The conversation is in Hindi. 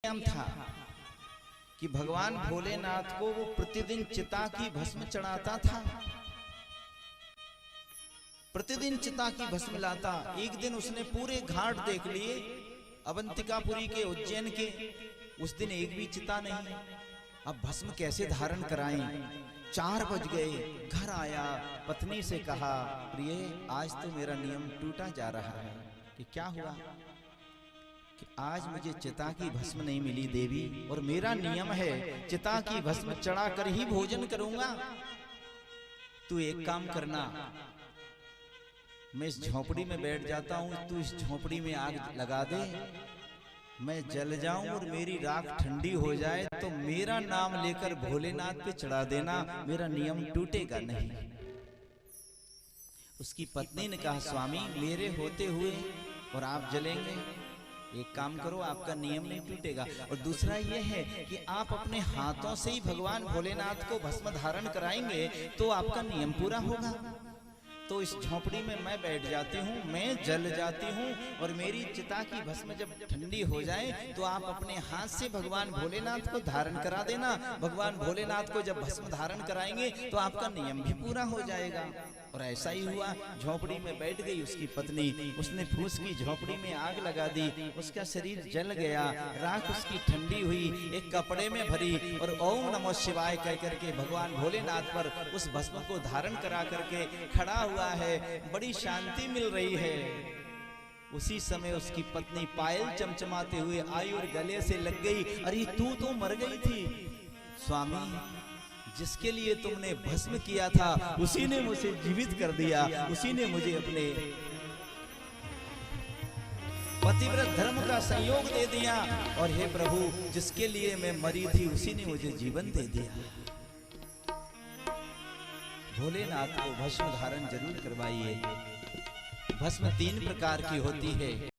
नियम था कि भगवान भोलेनाथ को वो प्रतिदिन चिता की भस्म चढ़ाता था, प्रतिदिन चिता की भस्म लाता। एक दिन उसने पूरे घाट देख लिए अवंतिकापुरी के, उज्जैन के। उस दिन एक भी चिता नहीं। अब भस्म कैसे धारण कराएं? 4 बज गए। घर आया, पत्नी से कहा, प्रिय आज तो मेरा नियम टूटा जा रहा है। कि क्या हुआ? कि आज मुझे चिता की भस्म नहीं मिली देवी, और मेरा नियम है चिता की भस्म चढ़ा कर ही भोजन करूंगा। तू एक काम करना, मैं इस झोपड़ी में बैठ जाता हूं, तू इस झोपड़ी में आग लगा दे, मैं जल जाऊं और मेरी राख ठंडी हो जाए तो मेरा नाम लेकर भोलेनाथ पे चढ़ा देना, मेरा नियम टूटेगा नहीं। उसकी पत्नी ने कहा, स्वामी मेरे होते हुए और आप जलेंगे? एक काम करो, आपका नियम नहीं टूटेगा। और दूसरा यह है कि आप अपने हाथों से ही भगवान भोलेनाथ को भस्म धारण कराएंगे तो आपका नियम पूरा होगा। तो इस झोपड़ी में मैं बैठ जाती हूँ, मैं जल जाती हूँ, और मेरी चिता की भस्म जब ठंडी हो जाए तो आप अपने हाथ से भगवान भोलेनाथ को धारण करा देना। भगवान भोलेनाथ को जब भस्म धारण कराएंगे तो आपका नियम भी पूरा हो जाएगा। और ऐसा ही हुआ। झोपड़ी में बैठ गई उसकी पत्नी, उसने फूस की झोपड़ी में आग लगा दी, उसका शरीर जल गया, राख उसकी ठंडी हुई, एक कपड़े में भरी और ओम नमो शिवाय कह करके भगवान भोलेनाथ पर उस भस्म को धारण करा करके खड़ा हुआ है। बड़ी शांति मिल रही है। उसी समय उसकी पत्नी पायल चमचमाते हुए आई और गले से लग गई। अरे तू तो मर गई थी। स्वामी, जिसके लिए तुमने भस्म किया था उसी ने मुझे जीवित कर दिया, उसी ने मुझे अपने पतिव्रत धर्म का संयोग दे दिया। और हे प्रभु, जिसके लिए मैं मरी थी उसी ने मुझे जीवन दे दिया। भोलेनाथ को भस्म धारण जरूर करवाइए। भस्म 3 प्रकार की होती है।